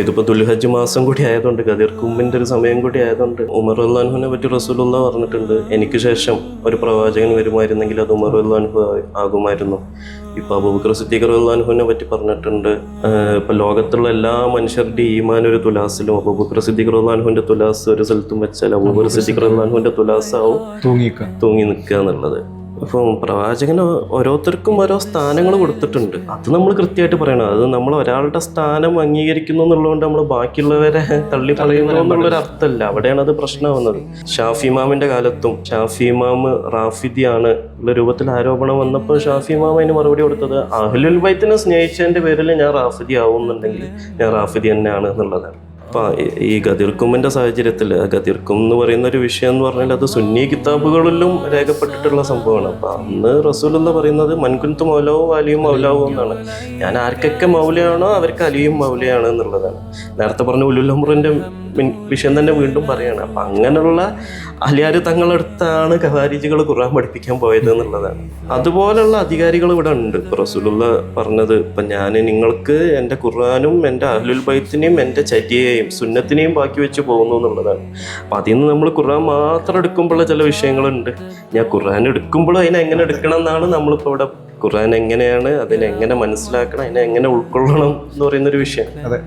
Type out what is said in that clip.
ഇതിപ്പോൾ ദുൽഹജ്ജ് മാസം കൂടി ആയതുകൊണ്ട് ഗദീർ കുമ്മിൻ്റെ ഒരു സമയം കൂടി ആയതുകൊണ്ട് ഉമർ അള്ളാഹുവിനെ പറ്റി റസൂലുള്ള പറഞ്ഞിട്ടുണ്ട്, എനിക്ക് ശേഷം ഒരു പ്രവാചകൻ വരുമായിരുന്നെങ്കിൽ അത് ഉമർ അള്ളാഹു ആകുമായിരുന്നു. ഇപ്പം അബൂബക്കർ സിദ്ദീഖ് റളിയല്ലാഹുവിനെ പറ്റി പറഞ്ഞിട്ടുണ്ട്, ഇപ്പം ലോകത്തുള്ള എല്ലാ മനുഷ്യരുടെ ഈമാൻ ഒരു തുലാസിലും അബൂബക്കർ സിദ്ദീഖ് റളിയല്ലാഹുവിൻ്റെ തുലാസ് ഒരു സ്ഥലത്തും വെച്ചാൽ അബൂബക്കർ സിദ്ദീഖ് റളിയല്ലാഹുവിൻ്റെ തുലാസാവും തൂങ്ങി നിൽക്കുക എന്നുള്ളത്. അപ്പം പ്രവാചകന് ഓരോരുത്തർക്കും ഓരോ സ്ഥാനങ്ങൾ കൊടുത്തിട്ടുണ്ട്. അത് നമ്മൾ കൃത്യമായിട്ട് പറയണം. അത് നമ്മൾ ഒരാളുടെ സ്ഥാനം അംഗീകരിക്കുന്നു എന്നുള്ളതുകൊണ്ട് നമ്മൾ ബാക്കിയുള്ളവരെ തള്ളി പറയുന്നു എന്നുള്ളൊരു അർത്ഥമല്ല. അവിടെയാണ് അത് പ്രശ്നമാവുന്നത്. ഷാഫി ഇമാമിന്റെ കാലത്തും ഷാഫി ഇമാം റാഫിദിയാണ് ഉള്ള രൂപത്തിൽ ആരോപണം വന്നപ്പോൾ ഷാഫി ഇമാം അതിന് മറുപടി കൊടുത്തത്, അഹ്ലുൽ ബൈത്തിനെ സ്നേഹിച്ചതിന്റെ പേരിൽ ഞാൻ റാഫിദി ആവുന്നുണ്ടെങ്കിൽ ഞാൻ റാഫിദി തന്നെയാണ് എന്നുള്ളതാണ്. അപ്പം ഈ ഗദീർ കുമ്മിൻ്റെ സാഹചര്യത്തിൽ ഗദീർ കും എന്ന് പറയുന്ന ഒരു വിഷയം എന്ന് പറഞ്ഞാൽ അത് സുന്നി കിതാബുകളിലും രേഖപ്പെട്ടിട്ടുള്ള സംഭവമാണ്. അപ്പം അന്ന് റസൂലുള്ള പറയുന്നത് മൻകുന്തു മൗലാവും അലിയും മൗലാവും എന്നാണ്. ഞാൻ ആർക്കൊക്കെ മൗലയാണോ അവർക്ക് അലിയും മൗലയാണ് എന്നുള്ളതാണ്. നേരത്തെ പറഞ്ഞ ഉലുൽ അംറിൻ്റെ വിഷയം തന്നെ വീണ്ടും പറയാണ്. അപ്പം അങ്ങനെയുള്ള അലിയാർ തങ്ങളടുത്താണ് ഖവാരിജികൾ ഖുർആൻ പഠിപ്പിക്കാൻ പോയത് എന്നുള്ളതാണ്. അതുപോലുള്ള അധികാരികൾ ഇവിടെ ഉണ്ട്. റസൂലുള്ള പറഞ്ഞത്, ഇപ്പം ഞാൻ നിങ്ങൾക്ക് എൻ്റെ ഖുർആനും എൻ്റെ അഹ്ലുൽ ബൈത്തിനെയും എൻ്റെ ചര്യയെയും സുന്നത്തിനെയും ബാക്കി വെച്ച് പോകുന്നു എന്നുള്ളതാണ്. അപ്പം അതിൽ നിന്ന് നമ്മൾ ഖുർആൻ മാത്രം എടുക്കുമ്പോഴുള്ള ചില വിഷയങ്ങളുണ്ട്. ഞാൻ ഖുർആൻ എടുക്കുമ്പോഴും അതിനെ എങ്ങനെ എടുക്കണം എന്നാണ് നമ്മളിപ്പോൾ ഇവിടെ ഖുർആൻ എങ്ങനെയാണ്, അതിനെങ്ങനെ മനസ്സിലാക്കണം, അതിനെ എങ്ങനെ ഉൾക്കൊള്ളണം എന്ന് പറയുന്നൊരു വിഷയം. അതെ.